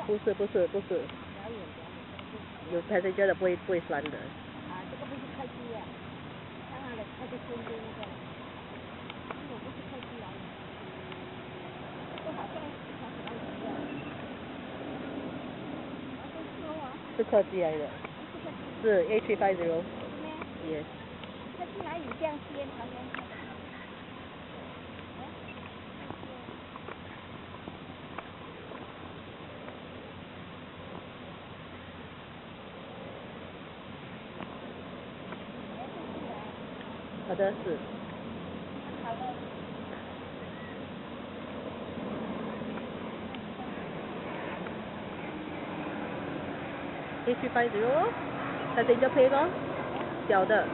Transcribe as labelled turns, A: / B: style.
A: 不是，有 passenger 的不会酸的。
B: 啊，这个不是客机呀，当然了，它就中间那个，这种不是客机来的，这好像
A: 是客机来的，是 A350。Yes。
B: 客机哪有这样尖？好像。
A: 好的是。
B: 好的。
A: A350，passenger plane 咯，小的。